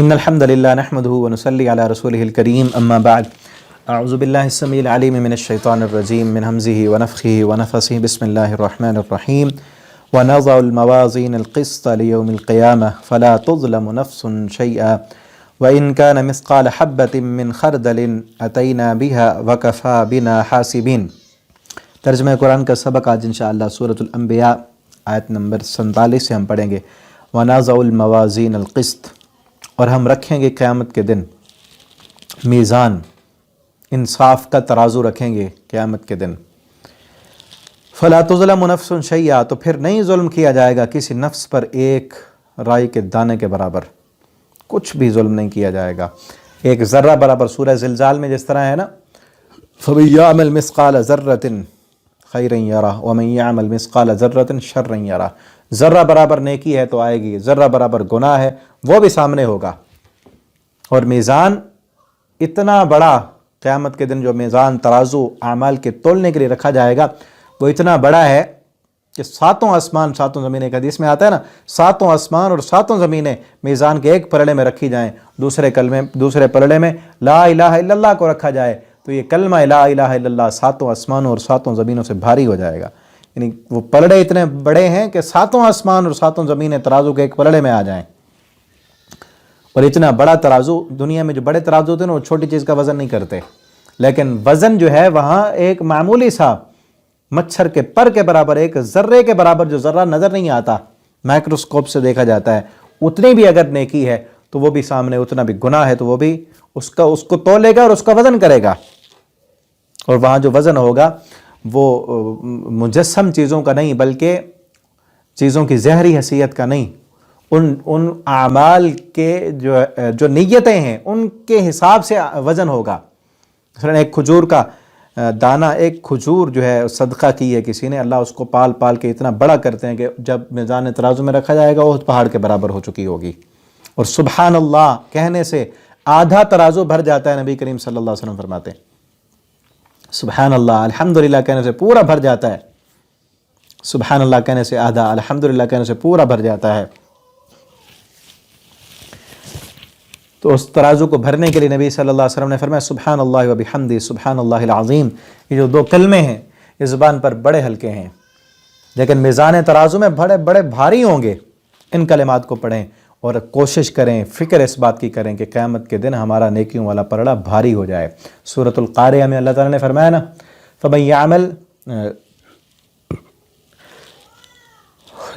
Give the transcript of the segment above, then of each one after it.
إن الحمد لله نحمده ونصلي على رسوله الكريم أما بعد أعوذ بالله السميع العليم من الشيطان الرجيم من همزه ونفخه ونفثه بسم الله الرحمن الرحيم ونضع الموازين القسط ليوم القيامة فلا تظلم نفس شيئا وإن كان مثقال حبة من خردل أتينا بها وكفى بنا حاسبين۔ ترجمہ قرآن کا سبق آج انشاءاللہ سورۃ الانبیاء آیت نمبر 47 سے ہم پڑھیں گے۔ وَنَضَعُ الْمَوَازِينَ الْقِسْطَ، اور ہم رکھیں گے قیامت کے دن میزان، انصاف کا ترازو رکھیں گے قیامت کے دن۔ فَلَا تُظْلَمُ نَفْسٌ شَيْئًا، تو پھر نہیں ظلم کیا جائے گا کسی نفس پر ایک رائی کے دانے کے برابر، کچھ بھی ظلم نہیں کیا جائے گا، ایک ذرہ برابر۔ سورہ زلزال میں جس طرح ہے نا، فَمَن يَعْمَلْ مِثْقَالَ ذَرَّةٍ خَيْرًا يَرَهُ وَمَن يَعْمَلْ مِثْقَالَ ذَرَّةٍ شَرًّا يَرَهُ۔ ذرہ برابر نیکی ہے تو آئے گی، ذرہ برابر گناہ ہے وہ بھی سامنے ہوگا۔ اور میزان اتنا بڑا، قیامت کے دن جو میزان ترازو اعمال کے تولنے کے لیے رکھا جائے گا وہ اتنا بڑا ہے کہ ساتوں آسمان ساتوں زمینیں، ایک حدیث میں آتا ہے نا، ساتوں آسمان اور ساتوں زمینیں میزان کے ایک پلڑے میں رکھی جائیں، دوسرے پلڑے میں لا الہ الا اللہ کو رکھا جائے تو یہ کلمہ لا الہ الا اللہ ساتوں آسمانوں اور ساتوں زمینوں سے بھاری ہو جائے گا۔ یعنی وہ پلڑے اتنے بڑے ہیں کہ ساتوں آسمان اور ساتوں زمینیں ترازو کے ایک پلڑے میں آ جائیں۔ اور اتنا بڑا ترازو، دنیا میں جو بڑے ترازو ہوتے ہیں وہ چھوٹی چیز کا وزن نہیں کرتے، لیکن وزن جو ہے وہاں ایک معمولی سا مچھر کے پر کے برابر، ایک ذرے کے برابر، جو ذرہ نظر نہیں آتا مائکروسکوپ سے دیکھا جاتا ہے، اتنی بھی اگر نیکی ہے تو وہ بھی سامنے، اتنا بھی گناہ ہے تو وہ بھی اس کو تولے گا اور اس کا وزن کرے گا۔ اور وہاں جو وزن ہوگا وہ مجسم چیزوں کا نہیں، بلکہ چیزوں کی ظاہری حیثیت کا نہیں، ان اعمال کے جو نیتیں ہیں ان کے حساب سے وزن ہوگا۔ مثلا ایک کھجور کا دانہ، ایک کھجور جو ہے صدقہ کی ہے کسی نے، اللہ اس کو پال پال کے اتنا بڑا کرتے ہیں کہ جب میزان ترازو میں رکھا جائے گا وہ پہاڑ کے برابر ہو چکی ہوگی۔ اور سبحان اللہ کہنے سے آدھا ترازو بھر جاتا ہے، نبی کریم صلی اللہ علیہ وسلم فرماتے ہیں۔ سبحان اللہ الحمدللہ کہنے سے پورا بھر جاتا ہے، سبحان اللہ کہنے سے آدھا، الحمدللہ کہنے سے پورا بھر جاتا ہے۔ تو اس ترازو کو بھرنے کے لیے نبی صلی اللہ علیہ وسلم نے فرمایا سبحان اللہ و بحمدہ سبحان اللہ العظیم۔ یہ جو دو کلمے ہیں یہ زبان پر بڑے ہلکے ہیں، لیکن میزان ترازو میں بڑے بڑے بھاری ہوں گے۔ ان کلمات کو پڑھیں اور کوشش کریں، فکر اس بات کی کریں کہ قیامت کے دن ہمارا نیکیوں والا پلڑا بھاری ہو جائے۔ سورۃ القاریہ میں اللہ تعالیٰ نے فرمایا نا، فَمَن يَعْمَلْ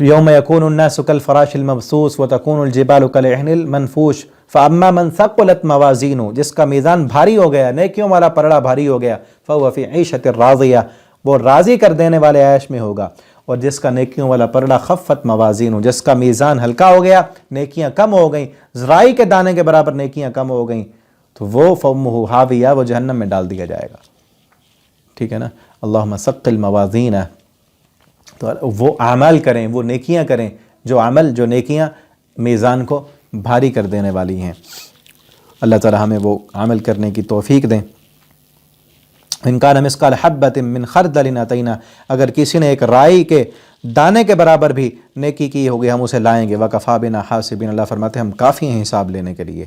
يَوْمَ يَكُونُ النَّاسُ كَالْفَرَاشِ الْمَبْثُوثِ وَتَكُونُ الْجِبَالُ كَالْعِهْنِ الْمَنْفُوشِ فَأَمَّا مَنْ ثَقُلَتْ مَوَازِينُهُ، جس کا میزان بھاری ہو گیا، نیکیوں والا پلڑا بھاری ہو گیا، فَهُوَ فِي عِيشَةٍ رَاضِيَةٍ، وہ راضی کر دینے والے عیش میں ہوگا۔ اور جس کا نیکیوں والا پلڑا خفت موازین، جس کا میزان ہلکا ہو گیا، نیکیاں کم ہو گئیں، رائی کے دانے کے برابر نیکیاں کم ہو گئیں، تو وہ فَأُمُّهُ حَاوِيَةٌ، وہ جہنم میں ڈال دیا جائے گا۔ ٹھیک ہے نا، اللہم ثقل موازین۔ تو وہ اعمال کریں، وہ نیکیاں کریں، جو نیکیاں میزان کو بھاری کر دینے والی ہیں۔ اللہ تعالی ہمیں وہ عمل کرنے کی توفیق دیں۔ ان کان مثقال حبۃ من خردل اتینا، اگر کسی نے ایک رائی کے دانے کے برابر بھی نیکی کی ہوگی ہم اسے لائیں گے۔ وکفی بنا حاسبین، اللہ فرماتے ہیں ہم کافی ہیں حساب لینے کے لیے۔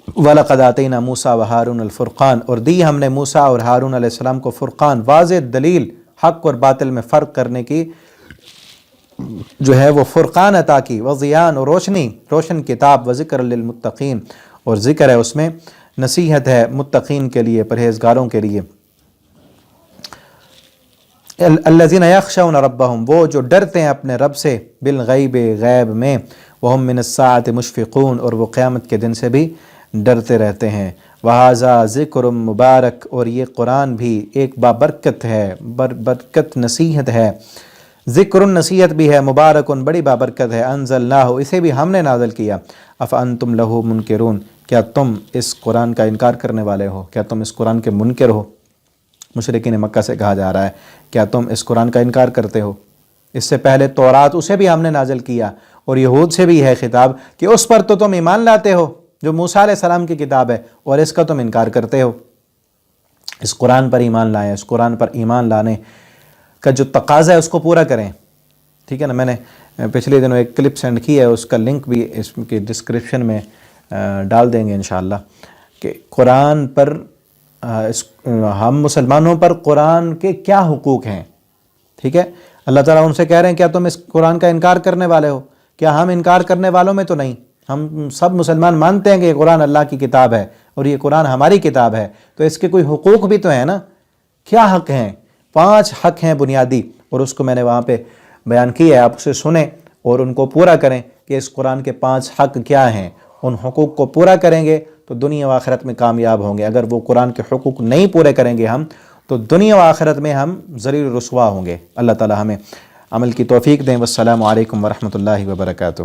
وَلَقَدْ آتَيْنَا مُوسَىٰ وَهَارُونَ الْفُرْقَانَ، اور دی ہم نے موسیٰ اور ہارون علیہ السلام کو فرقان، واضح دلیل، حق اور باطل میں فرق کرنے کی جو ہے وہ فرقان عطا کی، وضیان، اور روشن کتاب، وذکر للمتقین، اور ذکر ہے اس میں، نصیحت ہے متقین کے لیے، پرہیزگاروں کے لیے۔ الذین یخشون ربہم، وہ جو ڈرتے ہیں اپنے رب سے، بالغیب، غیب میں، وہم من الساعۃ مشفقون، اور وہ قیامت کے دن سے بھی ڈرتے رہتے ہیں۔ وہذا ذکر مبارک، اور یہ قرآن بھی ایک بابرکت ہے، برکت نصیحت ہے، ذکر نصیحت بھی ہے، مبارکن بڑی بابرکت ہے، انزلناہ، اسے بھی ہم نے نازل کیا، افانتم لہ منکرون، کیا تم اس قرآن کا انکار کرنے والے ہو، کیا تم اس قرآن کے منکر ہو؟ مشرکین مکہ سے کہا جا رہا ہے کیا تم اس قرآن کا انکار کرتے ہو؟ اس سے پہلے تورات، اسے بھی ہم نے نازل کیا، اور یہود سے بھی ہے خطاب کہ اس پر تو تم ایمان لاتے ہو جو موسیٰ علیہ السلام کی کتاب ہے، اور اس کا تم انکار کرتے ہو۔ اس قرآن پر ایمان لائیں، اس قرآن پر ایمان لانے کا جو تقاضا ہے اس کو پورا کریں۔ ٹھیک ہے نا. میں نے پچھلے دنوں ایک کلپ سینڈ کی ہے، اس کا لنک بھی اس کی ڈسکرپشن میں ڈال دیں گے انشاءاللہ، کہ قرآن پر ہم مسلمانوں پر قرآن کے کیا حقوق ہیں. ٹھیک ہے، اللہ تعالیٰ ان سے کہہ رہے ہیں کیا تم اس قرآن کا انکار کرنے والے ہو؟ کیا ہم انکار کرنے والوں میں تو نہیں؟ ہم سب مسلمان مانتے ہیں کہ یہ قرآن اللہ کی کتاب ہے اور یہ قرآن ہماری کتاب ہے، تو اس کے کوئی حقوق بھی تو ہیں نا. کیا حق ہیں؟ 5 حق ہیں بنیادی، اور اس کو میں نے وہاں پہ بیان کیا ہے. آپ اسے سنیں اور ان کو پورا کریں کہ اس قرآن کے 5 حق کیا ہیں. ان حقوق کو پورا کریں گے تو دنیا و آخرت میں کامیاب ہوں گے. اگر وہ قرآن کے حقوق نہیں پورے کریں گے ہم، تو دنیا و آخرت میں ہم ذلیل و رسوا ہوں گے. اللہ تعالی ہمیں عمل کی توفیق دیں. والسلام علیکم ورحمۃ اللہ وبرکاتہ.